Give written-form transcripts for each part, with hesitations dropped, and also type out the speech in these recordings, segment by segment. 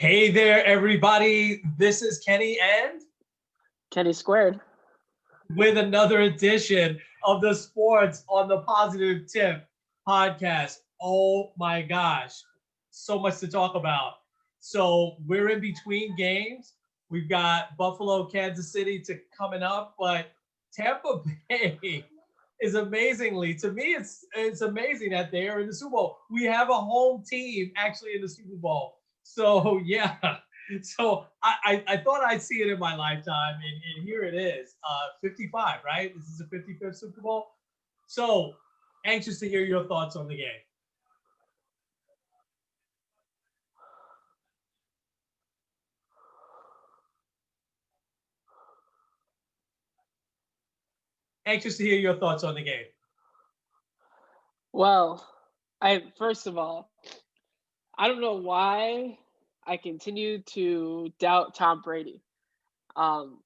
Hey there, everybody. This is Kenny and Kenny squared. with another edition of the Sports on the Positive Tip podcast. Oh my gosh, so much to talk about. So we're in between games. We've got Buffalo, Kansas City to coming up, but Tampa Bay is amazingly, to me, it's amazing that they are in the Super Bowl. We have a home team actually in the Super Bowl. So yeah, so I thought I'd see it in my lifetime, and here it is, 55, right? This is the 55th Super Bowl. So anxious to hear your thoughts on the game. Anxious to hear your thoughts on the game. Well, I first of all, I don't know why I continue to doubt Tom Brady. Um,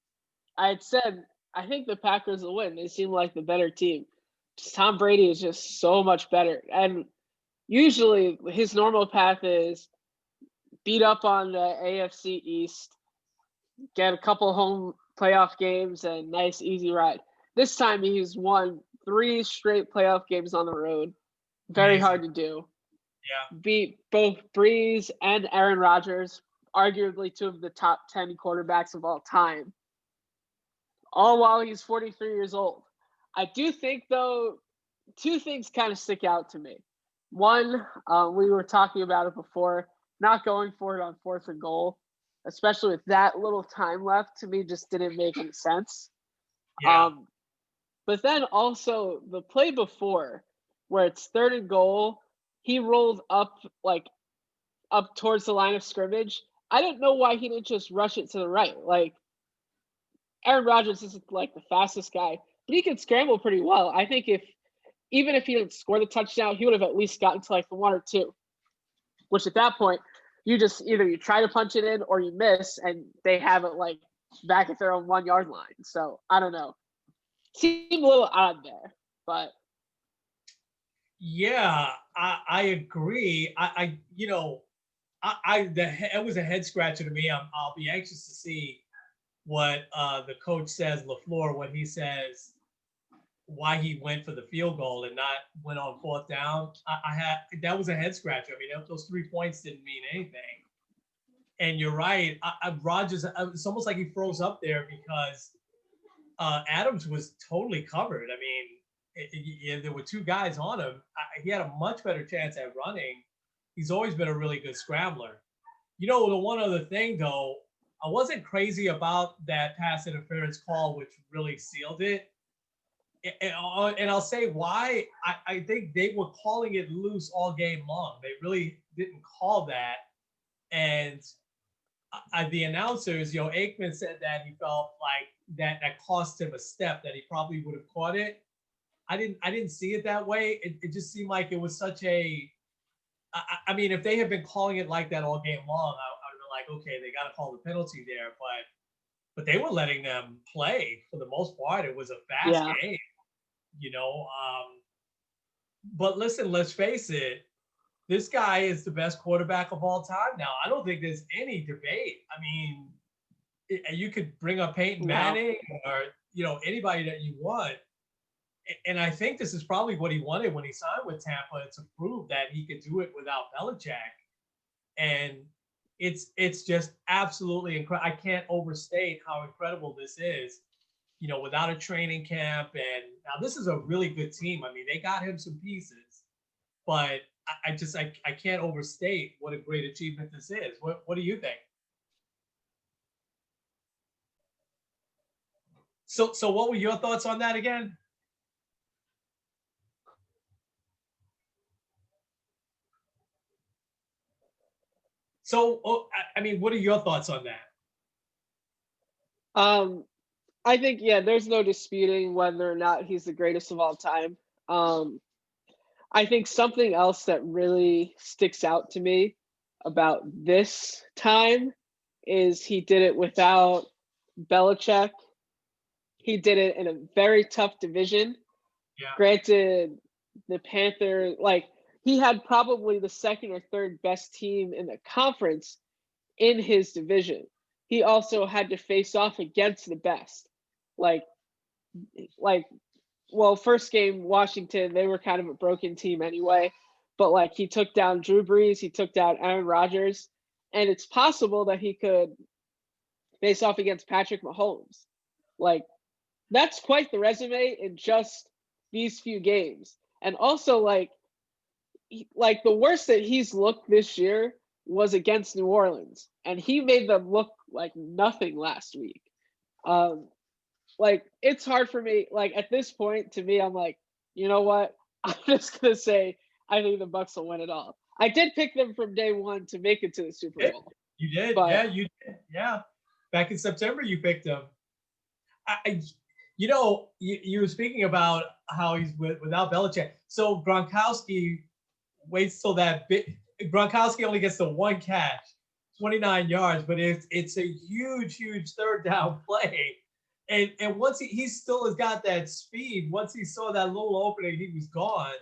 I had said I think the Packers will win. They seem like the better team. Just Tom Brady is just so much better, and usually his normal path is beat up on the AFC East, get a couple home playoff games, and nice easy ride. This time he's won 3 straight playoff games on the road. Very Amazing. hard to do. Yeah. Beat both Breeze and Aaron Rodgers, arguably 2 of the top 10 quarterbacks of all time, all while he's 43 years old. I do think, though, 2 things kind of stick out to me. One, we were talking about it before, not going for it on 4th and goal, especially with that little time left, to me just didn't make any sense. Yeah. Um, but then also the play before, where it's 3rd and goal, he rolled up towards the line of scrimmage. I didn't know why he didn't just rush it to the right. Like Aaron Rodgers isn't like the fastest guy, but he can scramble pretty well. I think even if he didn't score the touchdown, he would have at least gotten to like the 1 or 2. Which at that point, you just either you try to punch it in or you miss, and they have it like back at their own 1 yard line. So I don't know. Seemed a little odd there, but Yeah, I agree. It was a head scratcher to me. I'll be anxious to see what the coach says, LaFleur, when he says why he went for the field goal and not went on 4th down. I had that was a head scratcher. I mean, those 3 points didn't mean anything. And you're right, Rogers. It's almost like he froze up there because Adams was totally covered. I mean, there were 2 guys on him. He had a much better chance at running. He's always been a really good scrambler. The one other thing though, I wasn't crazy about that pass interference call, which really sealed it. And I'll say why. I think they were calling it loose all game long. They really didn't call that. And the announcers, Aikman said that he felt like that cost him a step, that he probably would have caught it. I didn't see it that way. It just seemed like it was such a. I mean, if they had been calling it like that all game long, I would have been like, okay, they got to call the penalty there. But they were letting them play for the most part. It was a fast yeah. game, you know. But listen, let's face it. This guy is the best quarterback of all time now. I don't think there's any debate. I mean, you could bring up Peyton No. Manning or anybody that you want. And I think this is probably what he wanted when he signed with Tampa, to prove that he could do it without Belichick. And it's just absolutely incredible. I can't overstate how incredible this is. Without a training camp, and now this is a really good team. I mean, they got him some pieces, but I can't overstate what a great achievement this is. What do you think? So what were your thoughts on that again? So I mean, what are your thoughts on that? Um, I think there's no disputing whether or not he's the greatest of all time. Um, I think something else that really sticks out to me about this time is he did it without Belichick. He did it in a very tough division. Yeah. Granted, the Panthers, like he had probably the second or third best team in the conference, in his division, he also had to face off against the best. Like like well, first game Washington, they were kind of a broken team anyway, but like he took down Drew Brees, he took down Aaron Rodgers, and it's possible that he could face off against Patrick Mahomes. Like that's quite the resume in just these few games. And also like the worst that he's looked this year was against New Orleans, and he made them look like nothing last week. Um, like it's hard for me. Like at this point, to me, I'm like, you know what? I'm just gonna say I think the Bucks will win it all. I did pick them from day one to make it to the Super did. Bowl, You did. but Yeah, you did. Yeah. Back in September, you picked him. You were speaking about how he's without Belichick. So Gronkowski waits till that bit. Gronkowski only gets the one catch, 29 yards, but it's a huge third down play. And once he still has got that speed. Once he saw that little opening, he was gone.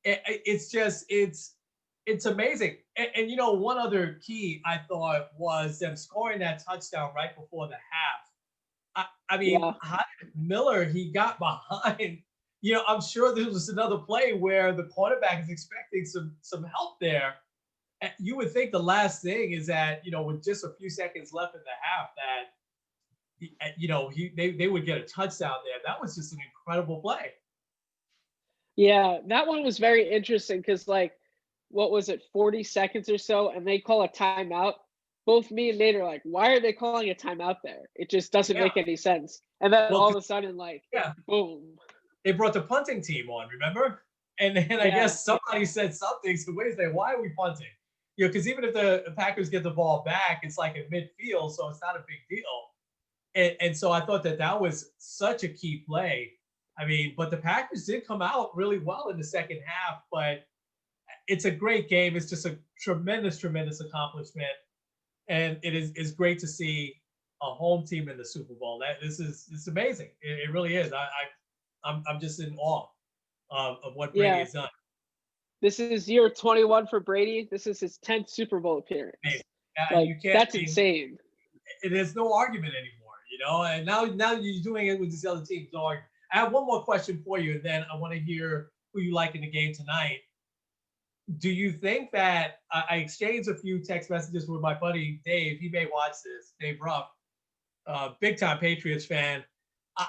It's just it's amazing. And one other key I thought was them scoring that touchdown right before the half. I mean, yeah, Miller, he got behind. I'm sure there was another play where the quarterback is expecting some help there. You would think the last thing is that with just a few seconds left in the half that they would get a touchdown there. That was just an incredible play. yeah, that one was very interesting because like, what was it, 40 seconds or so, and they call a timeout. Both me and Nate are like, why are they calling a timeout there? It just doesn't Yeah. make any sense. And then Well, all of a sudden, like, yeah, boom. they brought the punting team on, remember? And then I Yeah, guess somebody said something. So wait a second, why are we punting? Because even if the Packers get the ball back, it's like at midfield, so it's not a big deal. And so I thought that was such a key play. I mean, but the Packers did come out really well in the second half. But it's a great game. It's just a tremendous accomplishment, and it's great to see a home team in the Super Bowl. It's amazing. It really is. I'm just in awe of what Brady yeah. has done. This is year 21 for Brady. This is his 10th Super Bowl appearance. You Like, can't. that's I mean, insane. there's no argument anymore. And now you're doing it with these other teams. No argument. I have one more question for you, and then I want to hear who you like in the game tonight. Do you think that I exchanged a few text messages with my buddy Dave? He may watch this. Dave Ruff, big time Patriots fan. I,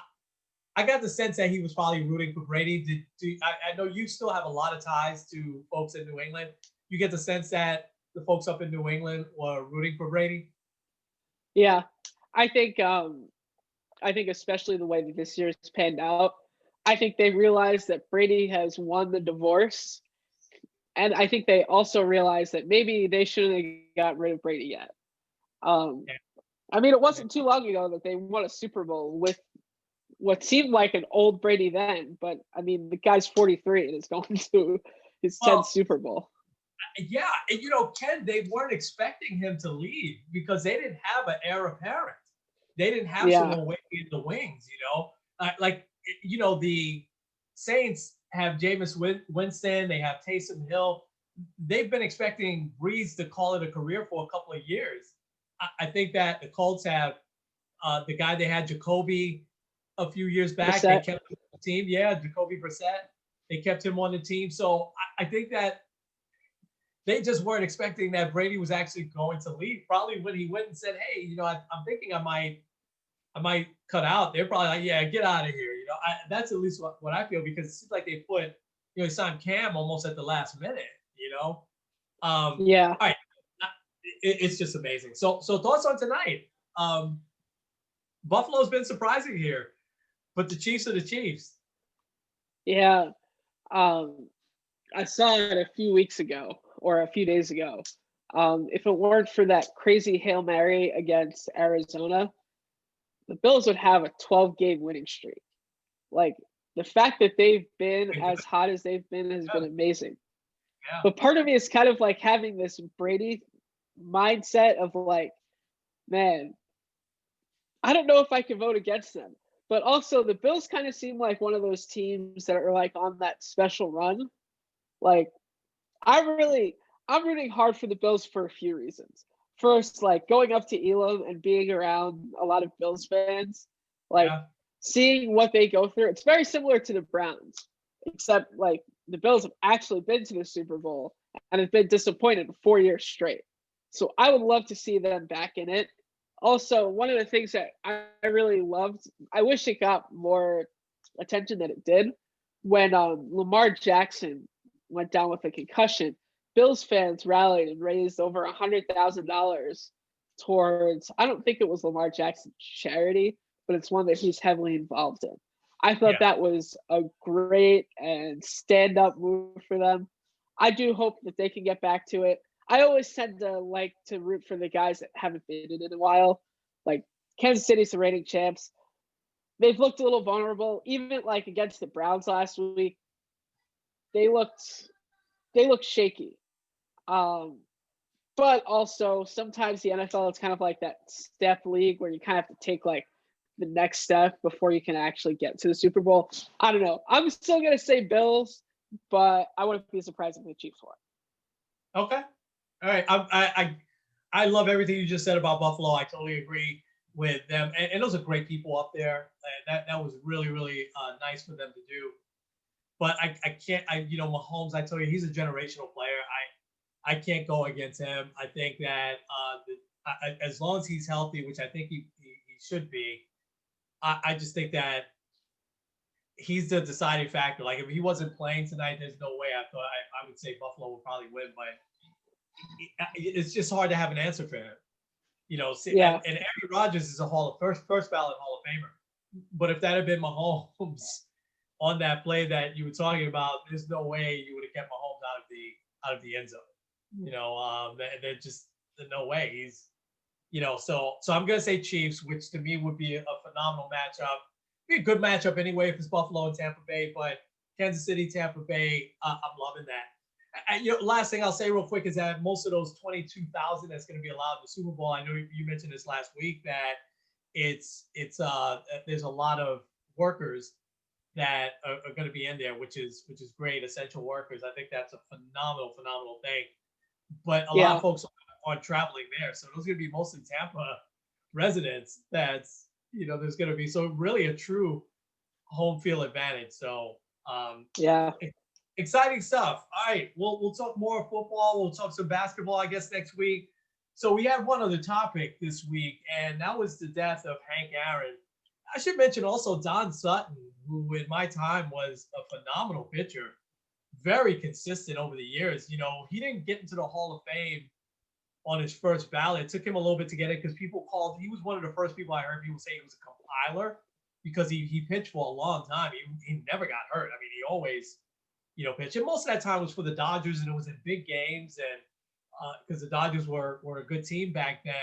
I got the sense that he was probably rooting for Brady. I know you still have a lot of ties to folks in New England. You get the sense that the folks up in New England were rooting for Brady. Yeah. I think I think especially the way that this year's panned out, I think they realized that Brady has won the divorce. And I think they also realized that maybe they shouldn't have got rid of Brady yet. Um, Yeah. I mean, it wasn't too long ago that they won a Super Bowl with what seemed like an old Brady then, but I mean, the guy's 43 and is going to his 10th Well, Super Bowl. yeah, and Ken, they weren't expecting him to leave because they didn't have an heir apparent. They didn't have Yeah. someone waiting in the wings. The Saints have Jameis Winston, they have Taysom Hill. They've been expecting Breeze to call it a career for a couple of years. I think that the Colts have the guy they had, Jacoby, a few years back. They Brissett. kept him on the team. Yeah, Jacoby Brissett. They kept him on the team. So I think that they just weren't expecting that Brady was actually going to leave. Probably when he went and said, "Hey, I'm thinking I might cut out." They're probably like, "Yeah, get out of here." That's at least what I feel because it seems like they put, he signed Cam almost at the last minute. Yeah. All right, it's just amazing. So thoughts on tonight? Buffalo's been surprising here, but the Chiefs are the Chiefs. Yeah. Um, I saw it a few weeks ago or a few days ago. If it weren't for that crazy Hail Mary against Arizona, the Bills would have a 12-game winning streak. Like the fact that they've been as hot as they've been has been amazing. Yeah. But part of me is kind of like having this Brady mindset of like, man, I don't know if I can vote against them. But also the Bills kind of seem like one of those teams that are like on that special run. Like I'm rooting hard for the Bills for a few reasons. first, like going up to Elam and being around a lot of Bills fans, like Yeah. seeing what they go through. It's very similar to the Browns, except like the Bills have actually been to the Super Bowl and have been disappointed 4 years straight. So I would love to see them back in it. Also, one of the things that I really loved, I wish it got more attention than it did, when Lamar Jackson went down with a concussion. Bills fans rallied and raised over $100,000 towards, I don't think it was Lamar Jackson's charity, but it's one that he's heavily involved in. I thought Yeah. that was a great and stand up move for them. I do hope that they can get back to it. I always tend to like to root for the guys that haven't been in it in a while. Like Kansas City's the reigning champs. They've looked a little vulnerable, even like against the Browns last week. They looked shaky. Um, but also sometimes the NFL is kind of like that step league where you kind of have to take like the next step before you can actually get to the Super Bowl. I don't know. I'm still gonna say Bills, but I wouldn't be surprised if the Chiefs won. Okay. All right. I love everything you just said about Buffalo. I totally agree with them, and those are great people up there. That was really really nice for them to do. But I can't. Mahomes. I tell you, he's a generational player. I can't go against him. I think that as long as he's healthy, which I think he should be, I just think that he's the deciding factor. Like if he wasn't playing tonight, there's no way I would say Buffalo would probably win. But it's just hard to have an answer for him. Yeah. And Aaron Rodgers is a first ballot Hall of Famer. But if that had been Mahomes on that play that you were talking about, there's no way you would have kept Mahomes out of the end zone. There's no way. So I'm gonna say Chiefs, which to me would be a phenomenal matchup. Be a good matchup anyway if it's Buffalo and Tampa Bay, but Kansas City, Tampa Bay, I'm loving that. Last thing I'll say real quick is that most of those 22,000 that's going to be allowed in the Super Bowl. I know you mentioned this last week that there's a lot of workers that are going to be in there, which is great. Essential workers. I think that's a phenomenal thing. But a lot of folks aren't traveling there, so those are going to be mostly Tampa residents. There's going to be so really a true home field advantage. So exciting stuff. All right, we'll talk more football. We'll talk some basketball, I guess, next week. So we had one other topic this week, and that was the death of Hank Aaron. I should mention also Don Sutton, who in my time was a phenomenal pitcher, very consistent over the years. He didn't get into the Hall of Fame on his first ballot. It took him a little bit to get it because he was one of the first people I heard people say he was a compiler because he pitched for a long time. He never got hurt. I mean, he always, pitched. And most of that time was for the Dodgers, and it was in big games, and because the Dodgers were a good team back then.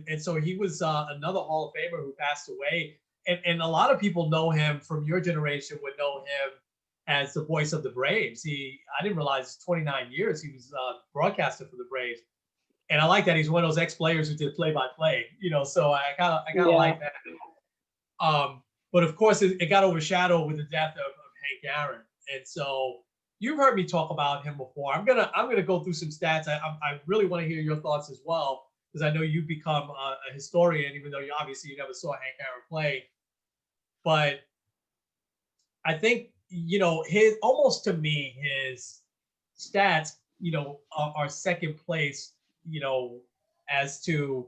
And so he was another Hall of Famer who passed away. And a lot of people know him from your generation would know him as the voice of the Braves. I didn't realize 29 years he was broadcaster for the Braves. And I like that he's one of those ex-players who did play-by-play, so I kind of like that. But of course, it got overshadowed with the death of Hank Aaron. And so you've heard me talk about him before. I'm gonna go through some stats. I really want to hear your thoughts as well, because I know you've become a historian, even though you never saw Hank Aaron play. But I think his stats are second place as to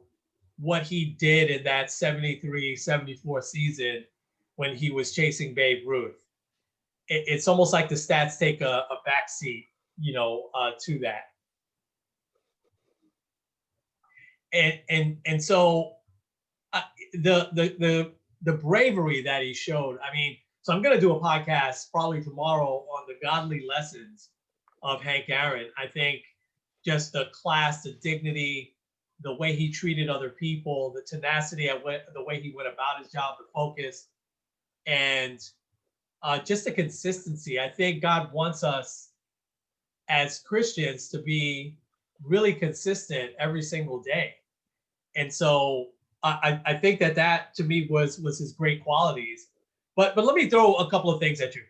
what he did in that 73-74 season when he was chasing Babe Ruth. It's almost like the stats take a backseat, to that. And so the bravery that he showed. I mean, so I'm going to do a podcast probably tomorrow on the godly lessons of Hank Aaron. I think just the class, the dignity, the way he treated other people, the tenacity, the way he went about his job, the focus, and just the consistency. I think God wants us as Christians to be really consistent every single day. And so I think that to me was his great qualities. But let me throw a couple of things at you.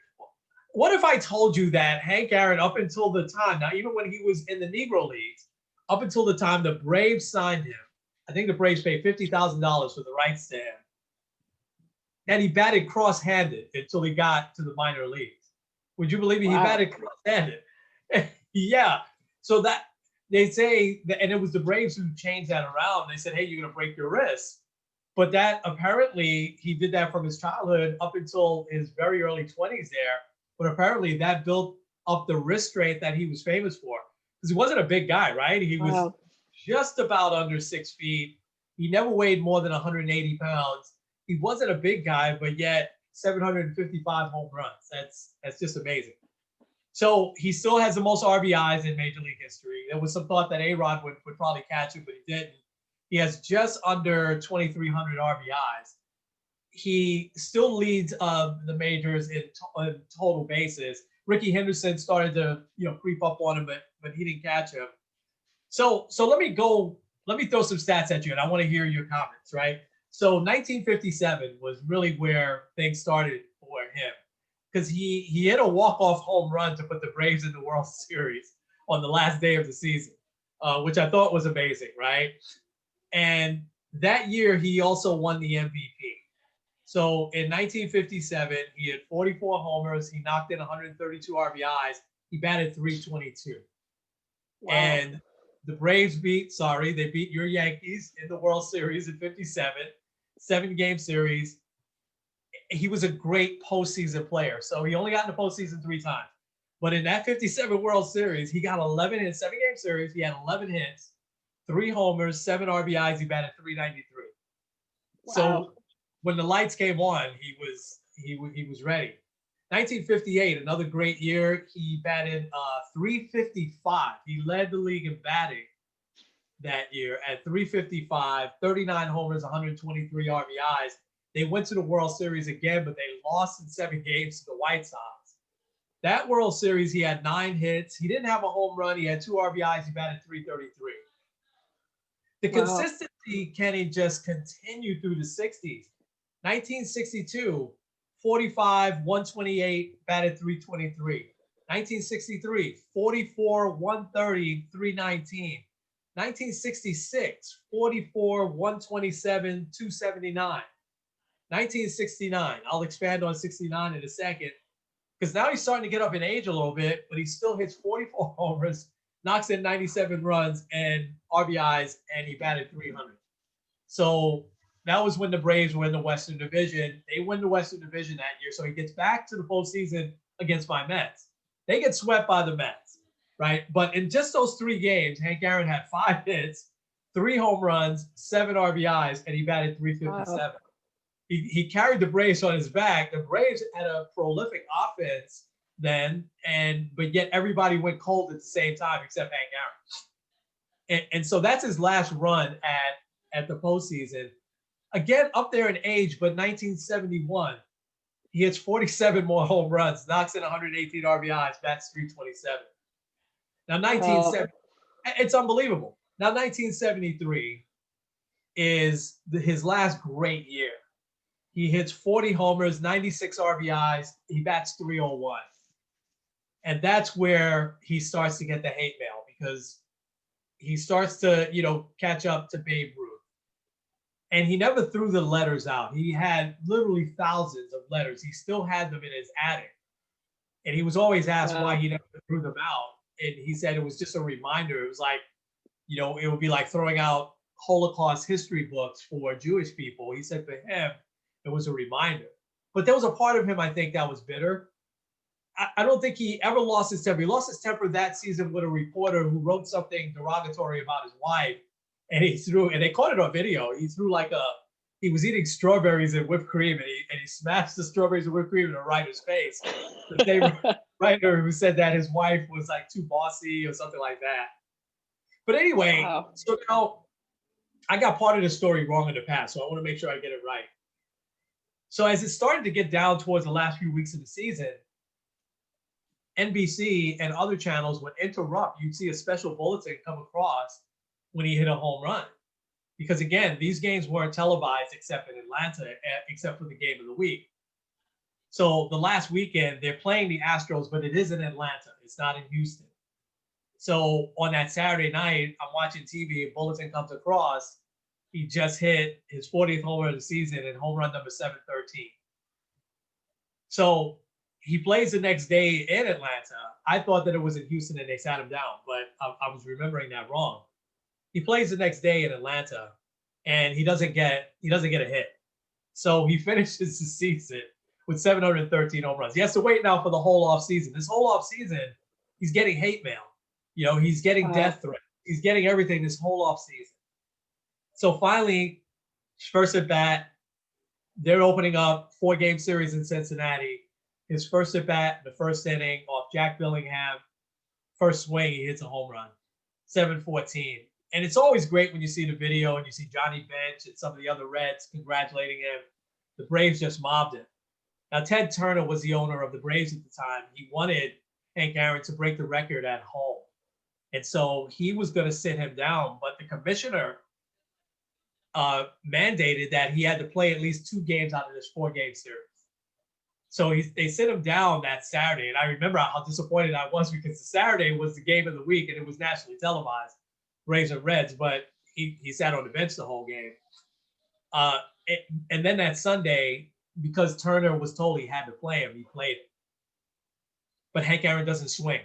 What if I told you that Hank Aaron, up until the time, now even when he was in the Negro Leagues, up until the time the Braves signed him. I think the Braves paid $50,000 for the rights to him. And he batted cross-handed until he got to the minor leagues. Would you believe it? He Wow. batted cross-handed. Yeah. So that they say that, and it was the Braves who changed that around. They said, hey, you're going to break your wrist. But that apparently he did that from his childhood up until his very early 20s there. But apparently that built up the wrist strength that he was famous for. Because he wasn't a big guy, right? He was Wow. just about under 6 feet. He never weighed more than 180 pounds. He wasn't a big guy, but yet 755 home runs. That's just amazing. So he still has the most RBIs in Major League history. There was some thought that A-Rod would probably catch him, but he didn't. He has just under 2,300 RBIs. He still leads the majors in total bases. Ricky Henderson started to creep up on him, but he didn't catch him. So let me throw some stats at you, and I want to hear your comments, right? So 1957 was really where things started for him because he hit a walk-off home run to put the Braves in the World Series on the last day of the season, which I thought was amazing, right? And that year, he also won the MVP. So in 1957, he had 44 homers. He knocked in 132 RBIs. He batted 322. Wow. And the Braves beat your Yankees in the World Series in 57, 7-game series. He was a great postseason player. So he only got in the postseason 3 times. But in that 57 World Series, he got 11 in a 7-game series. He had 11 hits, 3 homers, 7 RBIs. He batted 393. Wow. So when the lights came on, he was ready. 1958, another great year. He batted 355. He led the league in batting that year at 355, 39 homers, 123 RBIs. They went to the World Series again, but they lost in 7 games to the White Sox. That World Series, he had 9 hits. He didn't have a home run. He had 2 RBIs. He batted 333. The consistency, Kenny, just continued through the 60s. 1962, 45, 128, batted 323. 1963, 44, 130, 319. 1966, 44, 127, 279. 1969, I'll expand on 69 in a second, because now he's starting to get up in age a little bit, but he still hits 44 homers, knocks in 97 runs and RBIs, and he batted 300. So that was when the Braves were in the Western Division. They win the Western Division that year, so he gets back to the postseason against my Mets. They get swept by the Mets, right? But in just those 3 games, Hank Aaron had 5 hits, 3 home runs, 7 RBIs, and he batted 357. Wow. He carried the Braves on his back. The Braves had a prolific offense then, but yet everybody went cold at the same time except Hank Aaron. And so that's his last run at the postseason. Again, up there in age, but 1971, he hits 47 more home runs, knocks in 118 RBIs, bats 327. Now, 1970, it's unbelievable. Now, 1973 is his last great year. He hits 40 homers, 96 RBIs. He bats 301. And that's where he starts to get the hate mail because he starts to, catch up to Babe Ruth. And he never threw the letters out. He had literally thousands of letters. He still had them in his attic. And he was always asked why he never threw them out. And he said it was just a reminder. It was like, it would be like throwing out Holocaust history books for Jewish people. He said for him, it was a reminder. But there was a part of him, I think, that was bitter. I don't think he ever lost his temper. He lost his temper that season with a reporter who wrote something derogatory about his wife. And they caught it on video. He threw he was eating strawberries and whipped cream, and he smashed the strawberries and whipped cream in a writer's face. The same writer who said that his wife was like too bossy or something like that. But anyway, So now I got part of the story wrong in the past, so I want to make sure I get it right. So as it started to get down towards the last few weeks of the season, NBC and other channels would interrupt. You'd see a special bulletin come across when he hit a home run. Because again, these games weren't televised except in Atlanta, except for the game of the week. So the last weekend, they're playing the Astros, but it is in Atlanta. It's not in Houston. So on that Saturday night, I'm watching TV, a bulletin comes across. He just hit his 40th home run of the season and home run number 713. So he plays the next day in Atlanta. I thought that it was in Houston and they sat him down, but I was remembering that wrong. He plays the next day in Atlanta, and he doesn't get a hit. So he finishes the season with 713 home runs. He has to wait now for the whole offseason. This whole offseason, he's getting hate mail. He's getting death threats. He's getting everything this whole offseason. So finally, first at bat, they're opening up 4-game series in Cincinnati. His first at bat, the first inning off Jack Billingham, first swing, he hits a home run, 714. And it's always great when you see the video and you see Johnny Bench and some of the other Reds congratulating him. The Braves just mobbed him. Now, Ted Turner was the owner of the Braves at the time. He wanted Hank Aaron to break the record at home. And so he was going to sit him down, but the commissioner mandated that he had to play at least 2 games out of this 4-game series. So they sit him down that Saturday. And I remember how disappointed I was because the Saturday was the game of the week and it was nationally televised, Braves and Reds, but he sat on the bench the whole game. And then that Sunday, because Turner was told he had to play him, he played it. But Hank Aaron doesn't swing.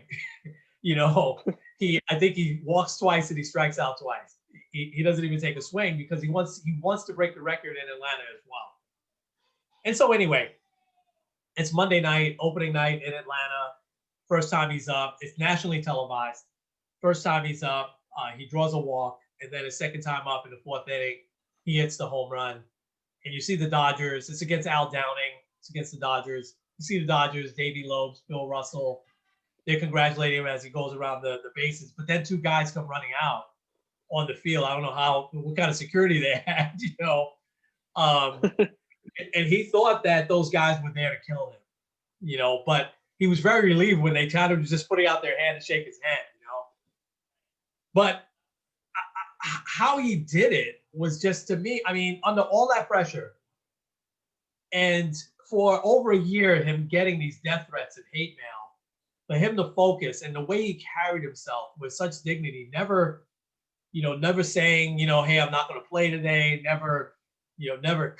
I think he walks twice and he strikes out twice. He doesn't even take a swing because he wants to break the record in Atlanta as well. And so anyway, it's Monday night, opening night in Atlanta. First time he's up. It's nationally televised. First time he's up, he draws a walk, and then his second time up in the 4th inning, he hits the home run. And you see the Dodgers. It's against Al Downing. It's against the Dodgers. You see the Dodgers, Davey Lopes, Bill Russell. They're congratulating him as he goes around the bases. But then 2 guys come running out on the field. I don't know what kind of security they had, and he thought that those guys were there to kill him, but he was very relieved when they tried to just putting out their hand to shake his hand, But how he did it was just, to me, I mean, under all that pressure, and for over a year, him getting these death threats and hate mail, for him to focus and the way he carried himself with such dignity, never saying, hey, I'm not going to play today, never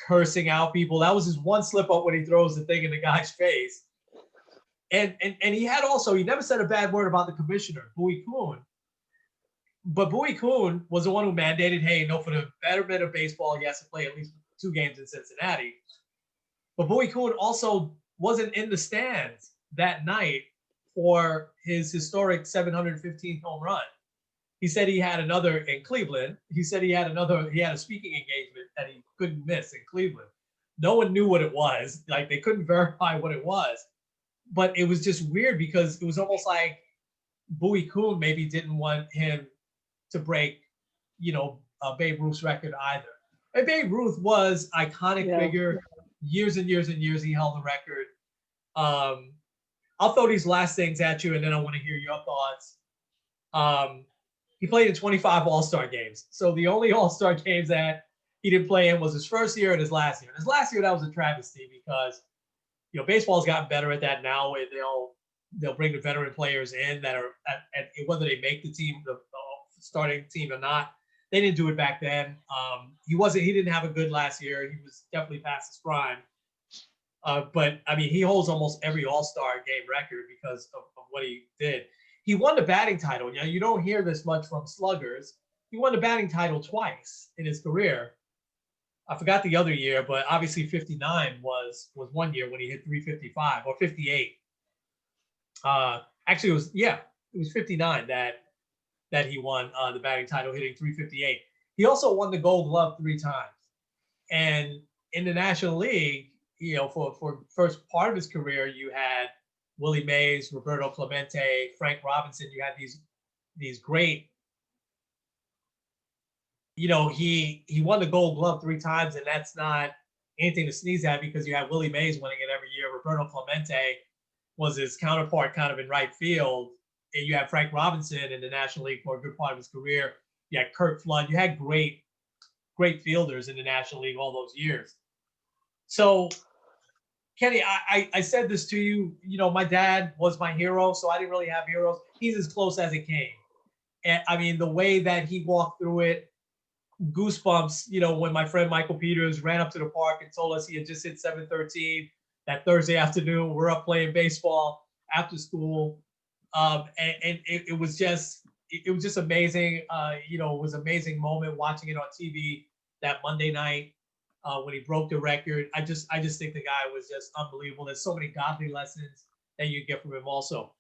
cursing out people. That was his one slip up when he throws the thing in the guy's face. And he never said a bad word about the commissioner, Bowie Kuhn. But Bowie Kuhn was the one who mandated, hey, for the betterment of baseball, he has to play at least 2 games in Cincinnati. But Bowie Kuhn also wasn't in the stands that night for his historic 715th home run. He said he had another in Cleveland. He said he had a speaking engagement that he couldn't miss in Cleveland. No one knew what it was. Like, they couldn't verify what it was. But it was just weird because it was almost like Bowie Kuhn maybe didn't want him to break, Babe Ruth's record either. And Babe Ruth was iconic figure. Years and years and years he held the record. I'll throw these last things at you, and then I want to hear your thoughts. He played in 25 All-Star games. So the only All-Star games that he didn't play in was his first year and his last year. And his last year, that was a travesty because, baseball's gotten better at that now. Where they'll bring the veteran players in that are at whether they make the team, the starting team or not. They didn't do it back then. He didn't have a good last year. He was definitely past his prime. But I mean, he holds almost every All-Star game record because of what he did. He won the batting title. You don't hear this much from sluggers. He won the batting title twice in his career. I forgot the other year, but obviously 59 was one year when he hit 355 or 58. Actually, it was 59 that he won the batting title, hitting 358. He also won the Gold Glove 3 times. And in the National League, for first part of his career, you had Willie Mays, Roberto Clemente, Frank Robinson. You had these great. He won the Gold Glove 3 times, and that's not anything to sneeze at because you had Willie Mays winning it every year. Roberto Clemente was his counterpart, kind of in right field, and you had Frank Robinson in the National League for a good part of his career. You had Kurt Flood. You had great fielders in the National League all those years. So, Kenny, I said this to you. My dad was my hero, so I didn't really have heroes. He's as close as it came. And I mean, the way that he walked through it, goosebumps, when my friend Michael Peters ran up to the park and told us he had just hit 713 that Thursday afternoon. We're up playing baseball after school. And it was just amazing. It was an amazing moment watching it on TV that Monday night when he broke the record. I just think the guy was just unbelievable. There's so many godly lessons that you get from him also.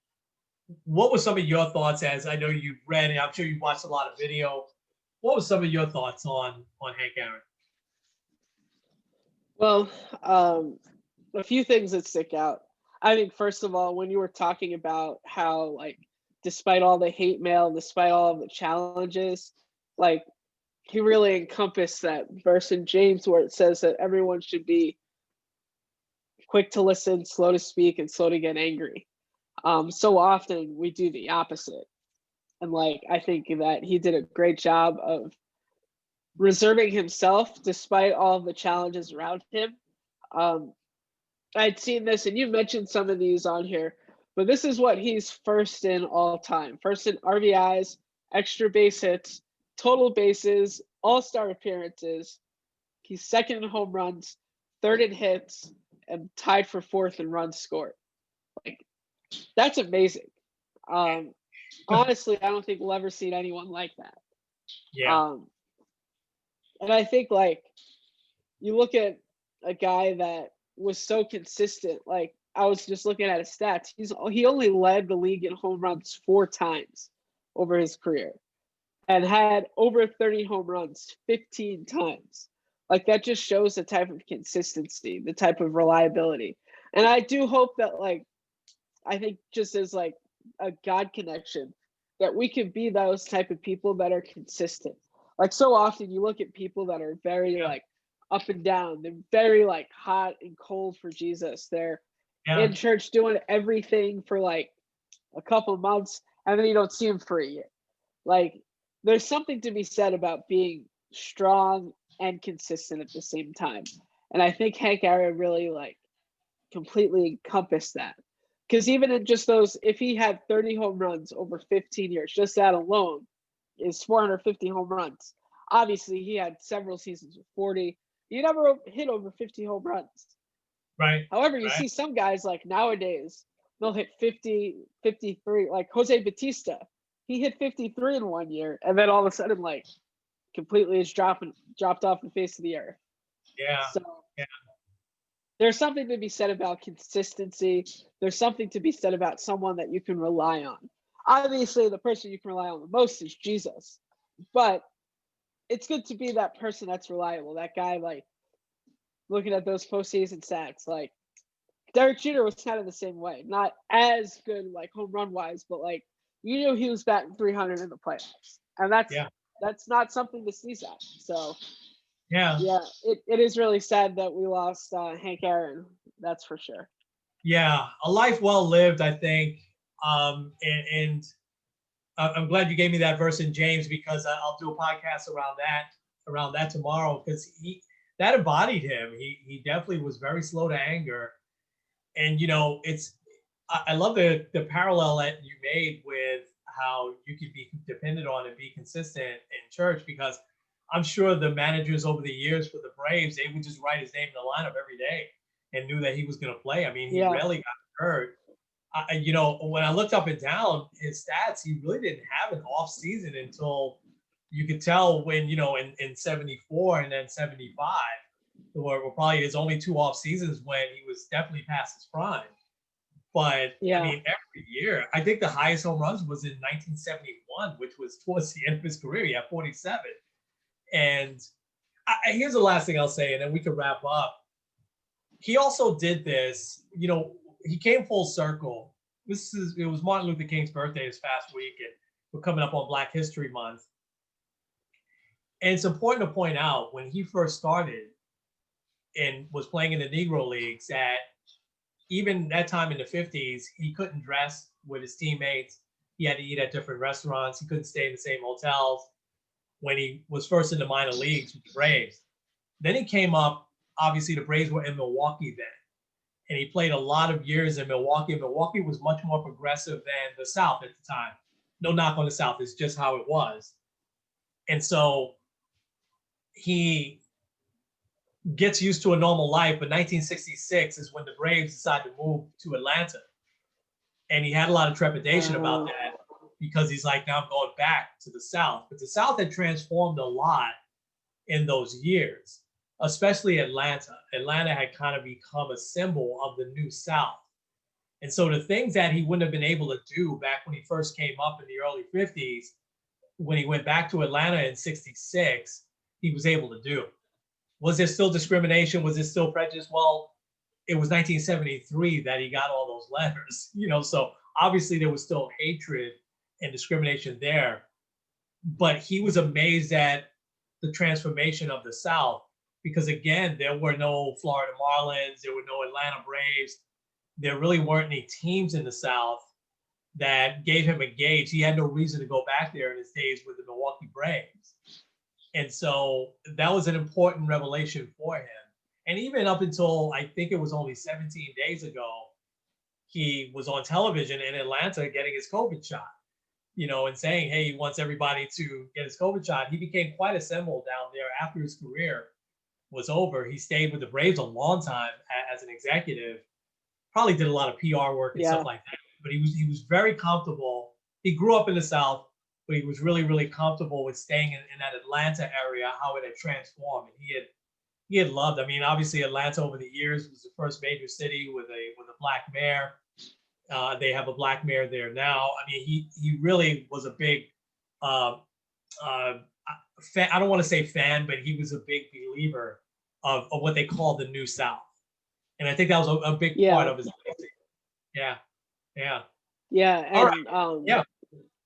What were some of your thoughts, as I know you've read and I'm sure you've watched a lot of video? What were some of your thoughts on Hank Aaron? Well, a few things that stick out. I think first of all, when you were talking about how, like, despite all the hate mail, despite all of the challenges, like, he really encompassed that verse in James where it says that everyone should be quick to listen, slow to speak, and slow to get angry. So often we do the opposite. And like, I think that he did a great job of reserving himself despite all the challenges around him. I'd seen this, and you mentioned some of these on here, but this is what he's first in all time. First in RBIs, extra base hits, total bases, all-star appearances. He's second in home runs, third in hits, and tied for fourth in runs scored. Like, that's amazing. Honestly, I don't think we'll ever see anyone like that. Yeah. And I think, like, you look at a guy that was so consistent. Like, I was just looking at his stats. He only led the league in home runs 4 times over his career, and had over 30 home runs 15 times. Like, that just shows the type of consistency, the type of reliability. And I do hope that, like, I think just as like a God connection, that we can be those type of people that are consistent. Like, so often you look at people that are very like up and down. They're very like hot and cold for Jesus. They're in church doing everything for like a couple of months, and then you don't see them for a year. Like, there's something to be said about being strong and consistent at the same time. And I think Hank Aaron really like completely encompassed that. Because even in just those, if he had 30 home runs over 15 years, just that alone is 450 home runs. Obviously, he had several seasons with 40. He never hit over 50 home runs. Right. However, you see some guys like nowadays, they'll hit 50, 53, like Jose Batista. He hit 53 in 1 year, and then all of a sudden, like, completely is dropped off the face of the earth. Yeah. So there's something to be said about consistency. There's something to be said about someone that you can rely on. Obviously, the person you can rely on the most is Jesus, but it's good to be that person that's reliable. That guy, like, looking at those postseason stats, like Derek Jeter was kind of the same way. Not as good, like, home run wise, but like, you knew he was batting 300 in the playoffs, and that's not something to sneeze at. So yeah, it is really sad that we lost Hank Aaron. That's for sure. Yeah, a life well lived, I think. And I'm glad you gave me that verse in James, because I'll do a podcast around that tomorrow, because that embodied him. He definitely was very slow to anger, and I love the parallel that you made with how you could be dependent on and be consistent in church, because I'm sure the managers over the years for the Braves, they would just write his name in the lineup every day and knew that he was going to play. I mean, he rarely got hurt. When I looked up and down his stats, he really didn't have an off season until you could tell when, in 74 and then 75, were probably his only 2 off seasons when he was definitely past his prime. But I mean, every year, I think the highest home runs was in 1971, which was towards the end of his career. He had 47. And here's the last thing I'll say, and then we can wrap up. He also did this, he came full circle. It was Martin Luther King's birthday this past week, and we're coming up on Black History Month. And it's important to point out, when he first started and was playing in the Negro Leagues, that even that time in the 50s, he couldn't dress with his teammates. He had to eat at different restaurants. He couldn't stay in the same hotels when he was first in the minor leagues with the Braves. Then he came up, obviously the Braves were in Milwaukee then, and he played a lot of years in Milwaukee. Milwaukee was much more progressive than the South at the time. No knock on the South. It's just how it was. And so he gets used to a normal life, but 1966 is when the Braves decide to move to Atlanta. And he had a lot of trepidation about that because he's like, now I'm going back to the South. But the South had transformed a lot in those years, especially Atlanta. Atlanta had kind of become a symbol of the new South. And so the things that he wouldn't have been able to do back when he first came up in the early 50s, when he went back to Atlanta in 66, he was able to do. Was there still discrimination? Was there still prejudice? Well, it was 1973 that he got all those letters, so obviously there was still hatred and discrimination there. But he was amazed at the transformation of the South because, again, there were no Florida Marlins, there were no Atlanta Braves. There really weren't any teams in the South that gave him a gauge. He had no reason to go back there in his days with the Milwaukee Braves. And so that was an important revelation for him. And even up until I think it was only 17 days ago, he was on television in Atlanta getting his COVID shot, and saying, hey, he wants everybody to get his COVID shot. He became quite a symbol down there after his career was over. He stayed with the Braves a long time as an executive, probably did a lot of PR work and stuff like that. But he was very comfortable. He grew up in the South, but he was really, really comfortable with staying in that Atlanta area, how it had transformed. And he had loved. I mean, obviously Atlanta over the years was the first major city with a black mayor. They have a black mayor there now. I mean, he really was a big fan. I don't want to say fan, but he was a big believer of what they call the New South. And I think that was a big part of his legacy. Yeah. Yeah. Yeah. And yeah.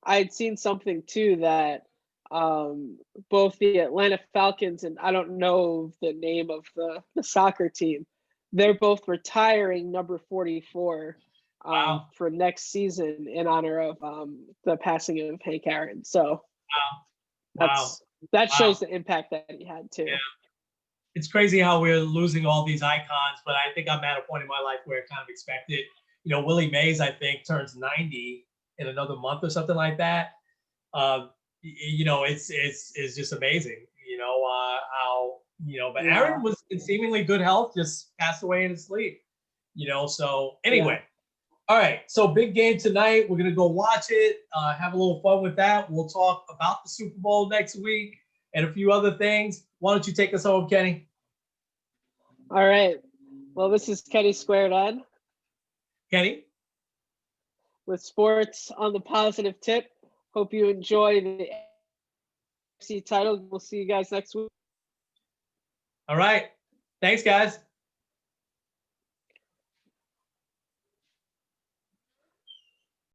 I'd seen something too that both the Atlanta Falcons and I don't know the name of the soccer team, they're both retiring number 44 for next season in honor of the passing of Hank Aaron. So that shows the impact that he had too. Yeah. It's crazy how we're losing all these icons, but I think I'm at a point in my life where I kind of expect it. Willie Mays, I think, turns 90 in another month or something like that. It's just amazing, how, but Aaron was in seemingly good health, just passed away in his sleep, so anyway. All right, so big game tonight. We're going to go watch it, have a little fun with that. We'll talk about the Super Bowl next week and a few other things. Why don't you take us home, Kenny? All right. Well, this is Kenny Squared On. Kenny? With sports on the positive tip. Hope you enjoy the AFC title. We'll see you guys next week. All right. Thanks, guys.